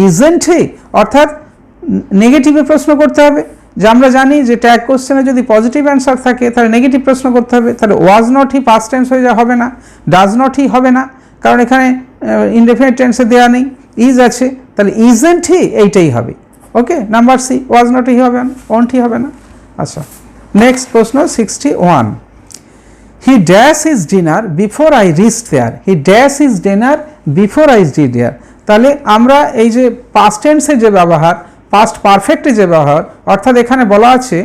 ইজেন্ট হি, অর্থাৎ নেগেটিভে প্রশ্ন করতে হবে, যে আমরা জানি যে ট্যাগ কোশ্চেনে যদি পজিটিভ অ্যান্সার থাকে তাহলে নেগেটিভ প্রশ্ন করতে হবে, তাহলে ওয়াজ নট হি পাস্ট টেন্স হয়ে যা হবে না, ডাজ নট হি হবে না, কারণ এখানে ইনডেফিনিট টেন্সে দেওয়া নেই, ইজ আছে, তাহলে ইজেন্ট হি এইটাই হবে। Okay, number C was not he হবে না, ওন্ট হি হবে না। আচ্ছা নেক্সট প্রশ্ন 61 he dash is dinner before I reach there, he dash is dinner before I reach there, তাহলে আমরা এই যে পাস্ট টেন্সের যে ব্যবহার, পাস্ট পারফেক্টে যে ব্যবহার, অর্থাৎ এখানে বলা আছে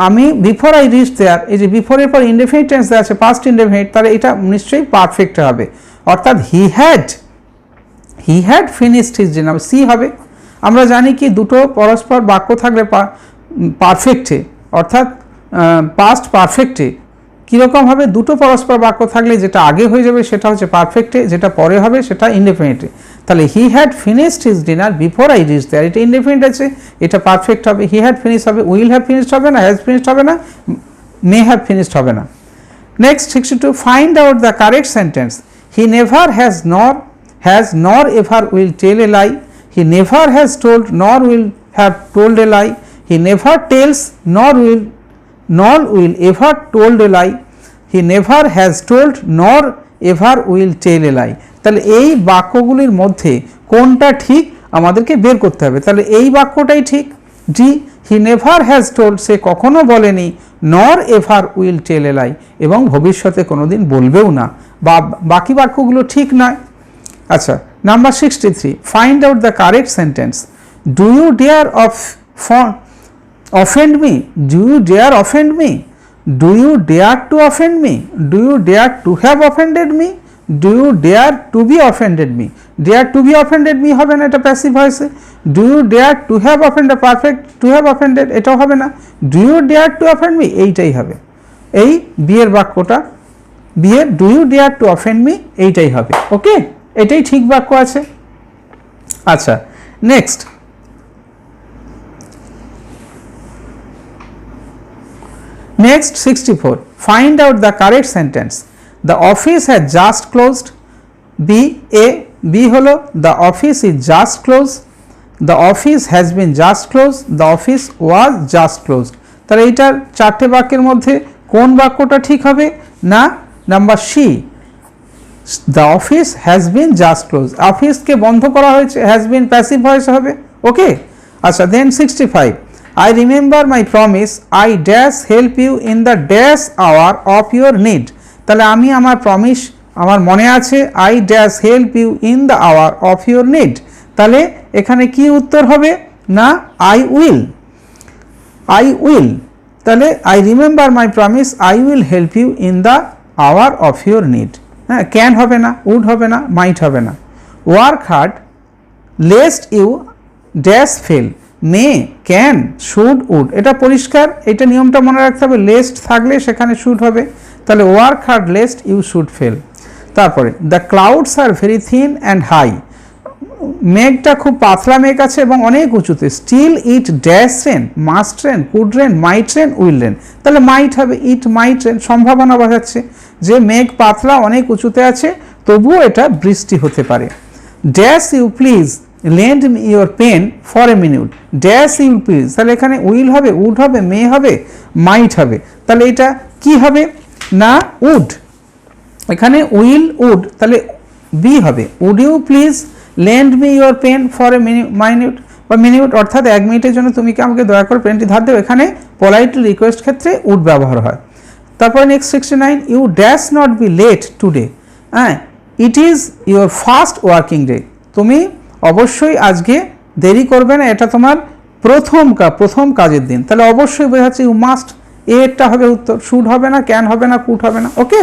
আমি বিফোর আই রিচ দেয়ার, এই যে বিফোরের পর ইনডেফিনিট টেন্স দেওয়া আছে পাস্ট ইনডেফিনিট, তাহলে এটা নিশ্চয়ই পারফেক্ট হবে, অর্থাৎ he had finished his dinner, C হবে। আমরা জানি কি দুটো পরস্পর বাক্য থাকলে পারফেক্টে অর্থাৎ পাস্ট পারফেক্টে কীরকম হবে, দুটো পরস্পর বাক্য থাকলে যেটা আগে হয়ে যাবে সেটা হচ্ছে পারফেক্টে, যেটা পরে হবে সেটা ইনডেফিনিটে, তাহলে he had finished his dinner before I reach there, এটা ইনডেফিনিট আছে, এটা পারফেক্ট হবে, হি হ্যাড ফিনিশ হবে, উইল হ্যাভ ফিনিশড হবে না, হ্যাজ ফিনিশড হবে না, মে হ্যাভ ফিনিশড হবে না। Next 62 find out the correct sentence, he never has nor ever will tell a lie, he never has told nor will have told a lie, he never tells nor will ever told a lie, he never has told nor ever will tell a lie, তাহলে এই বাক্যগুলির মধ্যে কোনটা ঠিক আমাদেরকে বের করতে হবে, তাহলে এই বাক্যটাই ঠিক, D he never has told, সে কখনো বলেনি, নর এভার উইল টেল এ লাই, এবং ভবিষ্যতে কোনোদিন বলবেও না, বা বাকি বাক্যগুলো ঠিক নয়। আচ্ছা number 63 find out the correct sentence, do you dare offend me, do you dare offend me, do you dare to offend me, do you dare to have offended me, do you dare to be offended me, dare to be offended me হবে না, এটা passive ভয়েসে, do you dare to have offended, perfect to have offended এটাও হবে না, do you dare to offend me এইটাই হবে, এই বিয়ের বাক্যটা বিয়ের do you dare to offend me এইটাই হবে। ওকে, এটাই ঠিক বাক্য আছে। আচ্ছা next Next 64 find out the correct sentence, the office has just closed, B হলো the office is just closed, the office has been just closed, the office was just closed, তাহলে এইটার চারটে বাক্যের মধ্যে কোন বাক্যটা ঠিক হবে না, number C the office has been just closed, অফিসকে বন্ধ করা হয়েছে, has been প্যাসিভ ভয়েস হবে। ওকে আচ্ছা দেন 65 I remember my promise, I dash help you in the dash hour of your need, তাহলে আমি আমার প্রমিস আমার মনে আছে, I dash help you in the hour of your need, তাহলে এখানে কি উত্তর হবে না I will, তাহলে I remember my promise, I will help you in the hour of your need, হ্যাঁ, ক্যান হবে না, উড হবে না, মাইট হবে না। Work hard lest you dash fail, may can should would, এটা পরিষ্কার, এটা নিয়মটা মনে রাখতে হবে, লেস্ট থাকলে সেখানে শুড হবে, তাহলে work hard lest you should fail. তারপরে the clouds are very thin and high, মেঘটা খুব পাতলা মেঘ আছে এবং অনেক উঁচুতে। Still it dash rain, must rain, could rain, might rain, will rain. তাহলে মাইট হবে, ইট মাইট রেন, সম্ভাবনা বোঝাচ্ছে যে মেঘ পাতলা অনেক উঁচুতে আছে, তবুও এটা বৃষ্টি হতে পারে। Dash you please lend me your pen for a minute, dash you please, তাহলে এখানে উইল হবে, উড হবে, মে হবে, মাইট হবে। তাহলে এটা কি হবে না উড, এখানে উইল উড, তাহলে বি হবে। Would you please lend me your pen for a minute বা মিনিট, অর্থাৎ 1 মিনিটের জন্য তুমি কি আমাকে দয়া করে পেনটি ধার দেও। এখানে পোলাইট রিকোয়েস্ট ক্ষেত্রে উড ব্যবহার হয়। তারপরে next 69, you dash not be late today, হ্যাঁ it is your first working day, তুমি অবশ্যই আজকে দেরি করবে না, এটা তোমার প্রথম কাজের দিন। তাহলে অবশ্যই বোঝাচ্ছে ইউ মাস্ট, এটা হবে উত্তর, শুড হবে না, ক্যান হবে না, কুড হবে না। Okay,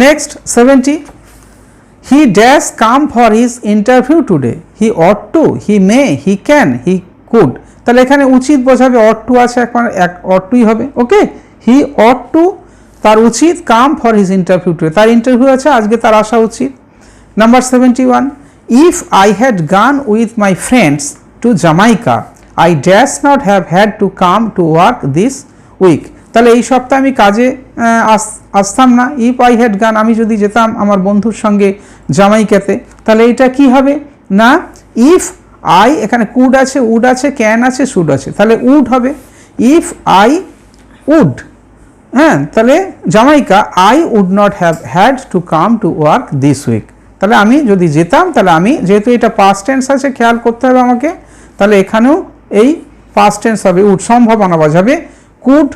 next 70, he dash come for his interview today, he ought to, he may, he can, he could. তাহলে এখানে উচিত বোঝাবে, অট টু আছে, অট টুই হবে। ওকে, হি অট টু, তার উচিত, come for his interview today, তার ইন্টারভিউ আছে, আজকে তার আসা উচিত। Number 71, if I had gone with my friends to Jamaica I dash not have had to come to work this week. তাহলে এই সপ্তাহে আমি কাজে আসতাম না। ইফ আই হ্যাড গান, আমি যদি যেতাম আমার বন্ধুর সঙ্গে জামাইকাতে, তাহলে এটা কি হবে না ইফ আই, এখানে কুড আছে, উড আছে, ক্যান আছে, শুড আছে, তাহলে উড হবে। ইফ আই উড, হ্যাঁ তাহলে Jamaica, I would not have had to come to work this week, তাহলে আমি যদি যেতাম, তাহলে আমি, যেহেতু এটা পাস্ট টেন্স আছে খেয়াল করতে হবে আমাকে, তাহলে এখানেও এই পাস্ট টেন্স হবে, উড সম্ভাবনা বোঝাবে, কুড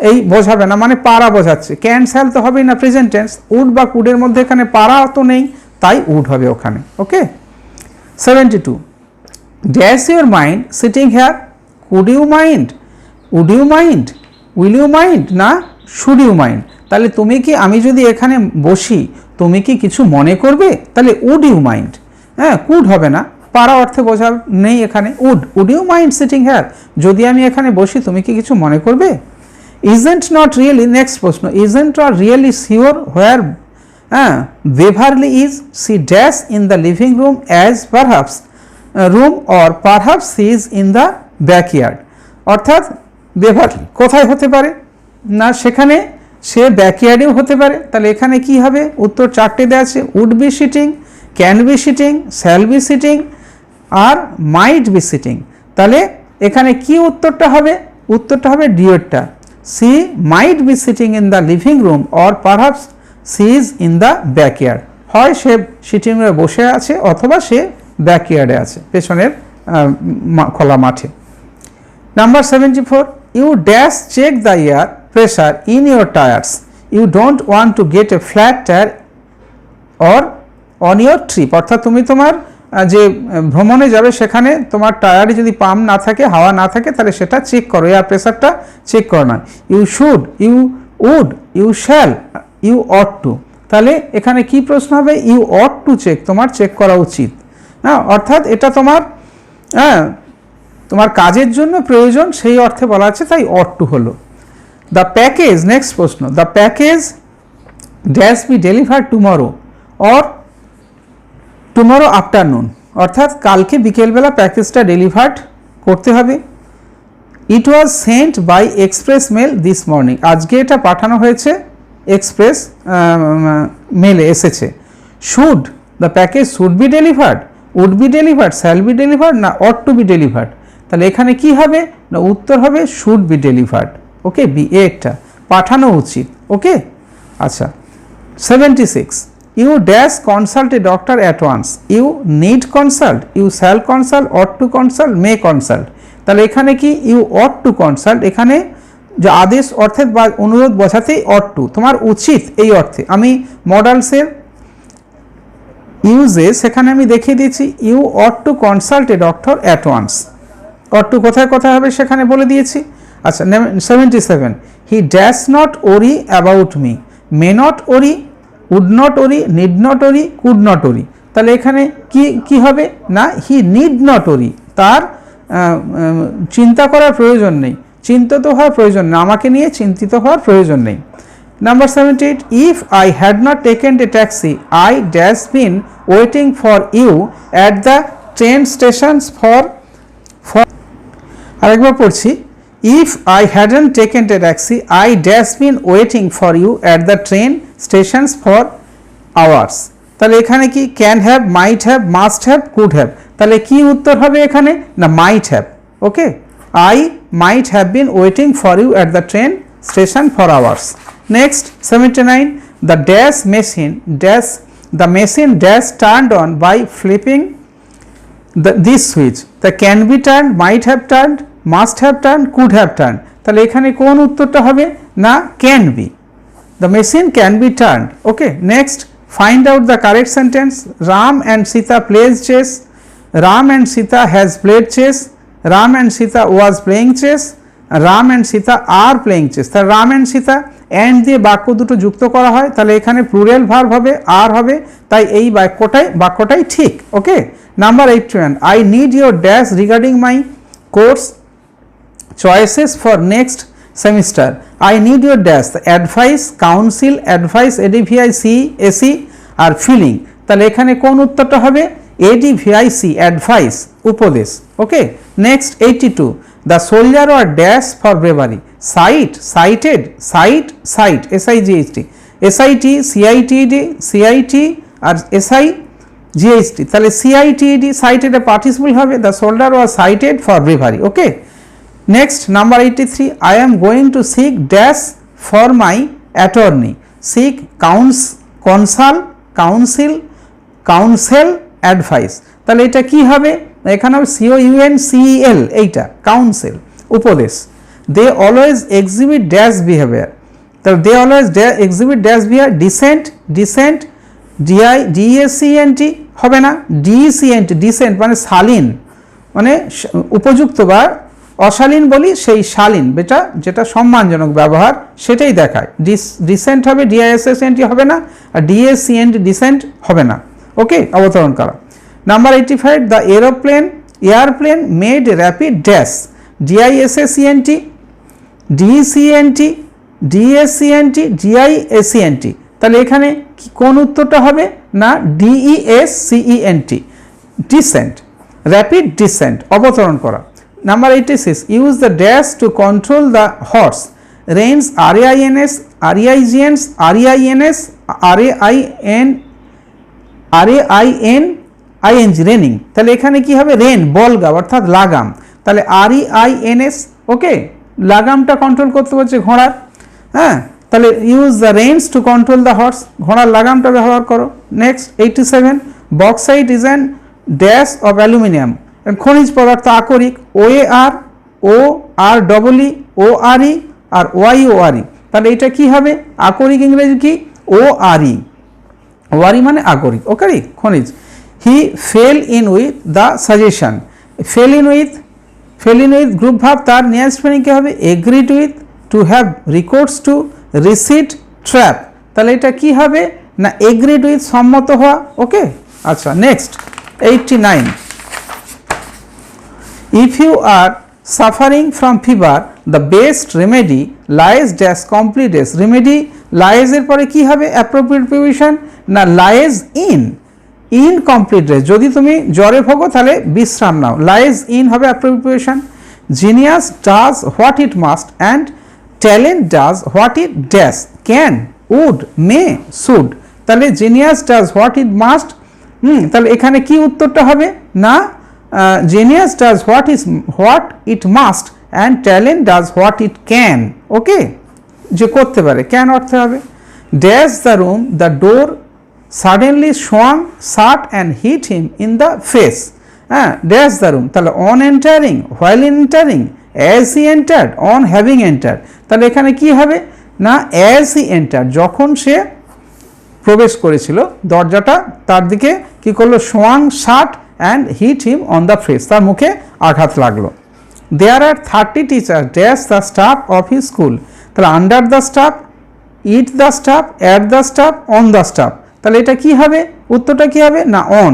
এই বোঝাবে না, মানে পারা বোঝাচ্ছে। ক্যান্সেল তো হবেই না, প্রেজেন্ট টেন্স, উড বা কুডের মধ্যে এখানে পারা তো নেই, তাই উড হবে ওখানে। Okay, 72, dash your mind sitting here, could you mind, would you mind, will you mind, না শুড ইউ মাইন্ড। তাহলে তুমি কি, আমি যদি এখানে বসি তুমি কি কিছু মনে করবে, তাহলে উড ইউ মাইন্ড, হ্যাঁ কুড হবে না, পারা অর্থে বোঝা নেই এখানে, would you mind sitting here, যদি আমি এখানে বসি তুমি কি কিছু মনে করবে। ইজেন্ট নট রিয়েলি, নেক্সট প্রশ্ন, isn't not really sure where Beverly is, she dash in the living room as perhaps room or perhaps she is in the backyard, অর্থাৎ বেভারলি কোথায় হতে পারে না, সেখানে সে ব্যাকইয়ার্ডেও হতে পারে। তাহলে এখানে কি হবে, উত্তর 4টে দেওয়া আছে, would be sitting, can be sitting, shall be sitting আর মাইট বি সিটিং। তাহলে এখানে কি উত্তরটা হবে, উত্তরটা হবে ডিওরটা, she might be sitting in the living room or perhaps she is in the backyard, হয় সে সিটিং রুমে বসে আছে অথবা সে ব্যাকইয়ার্ডে আছে, পেছনের খোলা মাঠে। Number 74, you dash check the air pressure in your tyres, you don't want to get a flat tyre or on your trip, অর্থাৎ তুমি তোমার যে ভ্রমণে যাবে সেখানে তোমার টায়ারে যদি পাম্প না থাকে, হাওয়া না থাকে, তাহলে সেটা চেক করো, এয়ার প্রেশারটা চেক করো না। You should, you would, you shall, you ought to, তাহলে এখানে কি প্রশ্ন হবে, ইউ অট টু চেক, তোমার চেক করা উচিত, হ্যাঁ অর্থাৎ এটা তোমার তোমার কাজের জন্য প্রয়োজন, সেই অর্থে বলা আছে, তাই অট টু হলো। দ্য প্যাকেজ, নেক্সট প্রশ্ন, the package dash be deliver tomorrow or tomorrow afternoon, অর্থাৎ কালকে বিকেলবেলা প্যাকেজটা ডেলিভার্ড করতে হবে। It was sent by express mail this morning, আজকে এটা পাঠানো হয়েছে এক্সপ্রেস মেলে এসেছে। Should, the package should be delivered, would be delivered, shall be delivered, না অট টু বি ডেলিভার্ড, তাহলে এখানে কি হবে না উত্তর হবে should be delivered. Okay, B এটা পাঠানো উচিত। ওকে, আচ্ছা 76, you dash consult a doctor at once, you need consult, you shall consult, ought to consult, may consult, তাহলে এখানে কি ইউ অট টু কনসাল্ট, এখানে যে আদেশ অর্থে বা অনুরোধ বোঝাতেই অট টু, তোমার উচিত এই অর্থে। আমি মডালসের ইউজে সেখানে আমি দেখিয়ে দিয়েছি, you ought to consult a doctor at once, ought to কোথায় কোথায় হবে সেখানে বলে দিয়েছি। আচ্ছা 77, he dash not worry about me, may not worry, would not worry, need not worry, could not worry, তাহলে এখানে কি হবে না হি নিড নট ওরি, তার চিন্তা করার প্রয়োজন নেই, চিন্তিত হওয়ার প্রয়োজন নেই, আমাকে নিয়ে চিন্তিত হওয়ার প্রয়োজন নেই। Number 78, if I had not taken a taxi I dash been waiting for you at the train stations for আরেকবার পড়ছি, if I hadn't taken a taxi I dash been waiting for you at the train stations for hours. তাহলে এখানে কি can have, might have, must have, could have, তাহলে কি উত্তর হবে এখানে, না might have. Okay, I might have been waiting for you at the train station for hours. Next 79, the dash machine dash, the machine dash turned on by flipping this switch, the can be turn, might have turn, must have turn, could have turn, তাহলে এখানে কোন উত্তরটা হবে, না can be, the machine can be turn. Okay, next find out the correct sentence, Ram and Sita plays chess, Ram and Sita has played chess, Ram and Sita was playing chess, Ram and Sita are playing chess। তাহলে Ram and Sita and দিয়ে বাক্য দুটো যুক্ত করা হয়, তাহলে এখানে plural verb হবে, আর হবে, তাই এই বাক্যটাই ঠিক। ওকে, number 81, I need your dash regarding my course choices for next semester, I need your dash, advice, counsel, advice, ADVIC আর ফিলিং, তাহলে এখানে কোন উত্তরটা হবে, ADVIC, অ্যাডভাইস, উপদেশ। ওকে, নেক্সট 82, দ্য সোলজার আর dash for bravery, sight, cited, sight, sight, SIGHT, SIT, CITED, CIT আর SIGHT, তাহলে CITED, সাইটেড পার্টিসিপল হবে, the soldier was cited for bravery. Okay, next number 83, I am going to seek dash for my attorney, seek, counsel, advice, তাহলে এটা কি হবে, এখানে হবে COUNCEL, এইটা কাউন্সিল, উপদেশ। they always exhibit dash behavior, তাহলে they always exhibit dash behavior, decent, DECENT হবে না, DECENT, decent মানে শালীন, মানে উপযুক্ত বা অশালীন বলি, সেই শালীন যেটা সম্মানজনক ব্যবহার সেটাই দেখায়। ডিসেন্ট হবে, DISSENT হবে না, আর DACENT ডিসেন্ট হবে না। ওকে, অবতরণ করা। Number 85, the airplane made rapid dash, DISSENT, DECENT, DACENT, GIACENT, তাহলে এখানে কোন উত্তরটা হবে, না DESCENT, ডিসেন্ট, র্যাপিড ডিসেন্ট, অবতরণ করা। Number 86, use the dash to control the horse, reins, RAINS, RAIGNS, RAINING, reigning, তাহলে এখানে কি হবে, রেন, বলগা অর্থাৎ লাগাম, তাহলে REINS। ওকে, লাগামটা কন্ট্রোল করতে হচ্ছে ঘোড়ার, হ্যাঁ, তাহলে use the rains to control the horse, ঘোড়ার লাগামটা ব্যবহার করো। Next 87, bauxite is an dash of aluminium, খনিজ পদার্থ আকরিক, OAR, OREE, ORE আর YORE, তাহলে এটা কি হবে, আকরিক ইংরেজি কি, ORE, ORE মানে আকরিক, ওকে, খনিজ। He fell in with the suggestion, fell in with group ভাব, তার নিয়ার স্পেলিং কি হবে, agreed with, to have recourse to, receipt, trap, তাহলে এটা কি হবে, না এগ্রিড উইথ, সম্মত হওয়া। ওকে, আচ্ছা, next 89, if you are suffering from fever the best remedy lies dash complete dash, remedy lies এর পরে কি হবে, appropriate preposition, না lies in complete dash, যদি তুমি জ্বরে ভোগো তাহলে বিশ্রাম নাও, lies in হবে appropriate preposition। genius does what it must and talent does what it dash, can, would, may, should, তাহলে genius does what it must, তাহলে এখানে কি উত্তরটা হবে, না genius does what it must and talent does what it can। ওকে, যে করতে পারে, ক্যান অর্থে হবে। dash the room, the door suddenly swung shut and hit him in the face, হ্যাঁ, dash the room, তাহলে on entering, while entering, as he entered, on having entered, তাহলে এখানে কি হবে, না as he entered, যখন সে প্রবেশ করেছিল দরজাটা তার দিকে কি করলো, swung shut and hit him on the face, তার মুখে আঘাত লাগলো। there are 30 teachers dash the staff of his school, তাহলে under the staff, it the staff, at the staff, on the staff, তাহলে এটা কি হবে, উত্তরটা কি হবে, না on,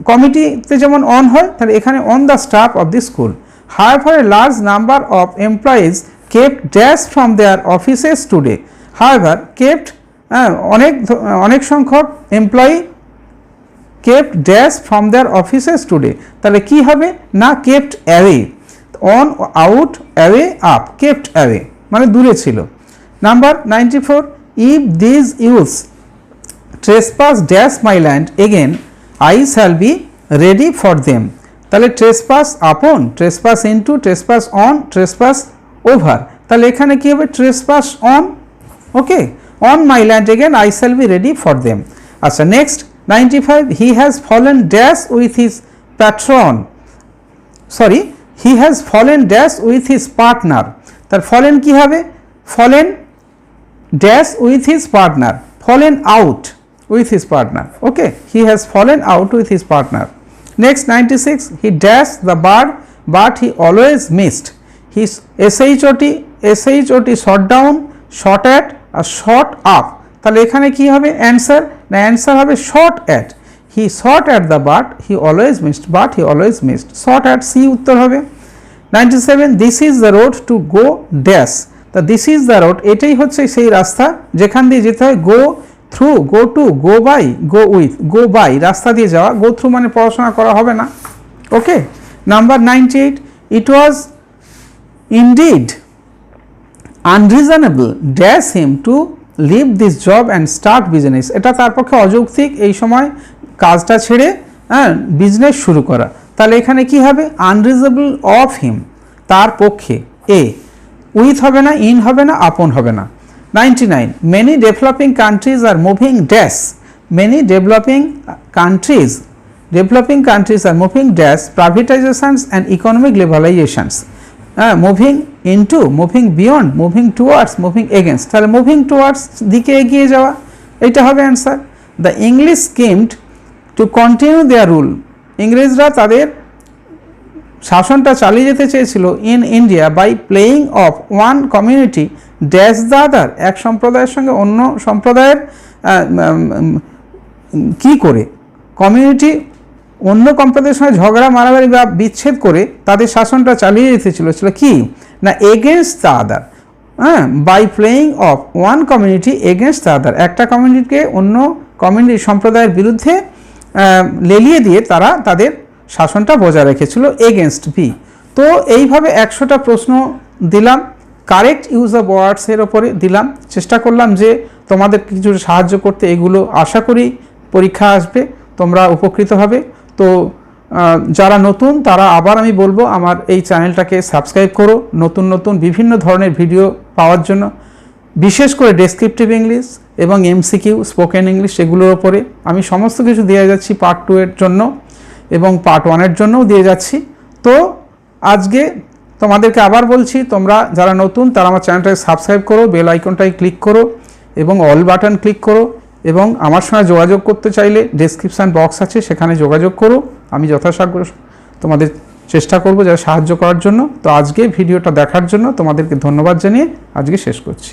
কমিটিতে যেমন on হয়, তাহলে এখানে on the staff of the school। However, a large number of employees kept dash from their offices today. However, kept অনেক সংখ্যক employee kept dash from their offices today. তাহলে কি হবে না kept away, on out away up, kept away মানে দূরে ছিল। Number 94, if these youths trespass dash my land again, I shall be ready for them. তাহলে trespass upon, trespass into, trespass on, trespass over, তাহলে এখানে কি হবে trespass on, okay, on my land again I shall be ready for them। আচ্ছা next 95, he has fallen dash with his patron, sorry, he has fallen dash with his partner, তার fallen কি হবে fallen dash with his partner, fallen out with his partner, okay, he has fallen out with his partner। Next 96, he dashed the bird but he always missed, his shot shot down, shot at R shot up, তাহলে এখানে কি হবে answer না answer হবে shot at, he shot at the bird he always missed, but he always missed, shot at C উত্তর হবে। 97, this is the road to go dash, তা this is the road এটাই হচ্ছে সেই রাস্তা যেখান দিয়ে যেতে হয় go through, go to, go by, go with, go by রাস্তা দিয়ে যাওয়া, go through মানে পড়াশোনা করা হবে না, okay. Number 98, it was indeed unreasonable dash him to leave this job and start business, এটা তার পক্ষে অযৌক্তিক এই সময় কাজটা ছেড়ে বিজনেস শুরু করা, তাহলে এখানে কি হবে unreasonable of him তার পক্ষে, এ উইথ হবে না, ইন হবে না, আপন হবে না। 99, many developing countries are moving dash, many developing countries are moving dash privatizations and economic liberalizations, moving into, moving beyond, moving towards, moving against, তাহলে মুভিং টুয়ার্ডস দিকে এগিয়ে যাওয়া, এটা হবে answer. The English schemed to continue their rule, ইংরেজরা তাদের শাসনটা চালিয়ে যেতে চেয়েছিল in India by playing off one community dash the other, এক সম্প্রদায়ের সঙ্গে অন্য সম্প্রদায়ের কি করে কমিউনিটি অন্য সম্প্রদায়ের সঙ্গে ঝগড়া মারামারি বা বিচ্ছেদ করে তাদের শাসনটা চালিয়ে যেতে ছিল কি না against the other, by playing off one community against the other, একটা কমিউনিটিকে অন্য কমিউনিটি সম্প্রদায়ের বিরুদ্ধে লেলিয়ে দিয়ে তারা তাদের শাসনটা বজায় রেখেছিল, এগেনস্ট বি। তো এইভাবে 100টা প্রশ্ন দিলাম, কারেক্ট ইউজ অফ ওয়ার্ডসের ওপরে দিলাম, চেষ্টা করলাম যে তোমাদের কিছু সাহায্য করতে, এগুলো আশা করি পরীক্ষা আসবে তোমরা উপকৃত হবে। তো যারা নতুন তারা আবার আমি বলবো আমার এই চ্যানেলটাকে সাবস্ক্রাইব করো, নতুন নতুন বিভিন্ন ধরনের ভিডিও পাওয়ার জন্য, বিশেষ করে ডেসক্রিপটিভ ইংলিশ এবং এমসিকিউ, স্পোকেন ইংলিশ, এগুলোর ওপরে আমি সমস্ত কিছু দিয়ে যাচ্ছি পার্ট 2 এর জন্য এবং পার্ট 1 এর জন্যও দিয়ে যাচ্ছি। তো আজকে তোমাদেরকে আবার বলছি, তোমরা যারা নতুন তারা আমার চ্যানেলটাকে সাবস্ক্রাইব করো, বেল আইকনটাকে ক্লিক করো এবং অল বাটন ক্লিক করো, এবং আমার সঙ্গে যোগাযোগ করতে চাইলে ডেসক্রিপশান বক্স আছে, সেখানে যোগাযোগ করো, আমি যথাসাধ্য তোমাদের চেষ্টা করব যারা সাহায্য করার জন্য। তো আজকে ভিডিওটা দেখার জন্য তোমাদেরকে ধন্যবাদ জানিয়ে আজকে শেষ করছি।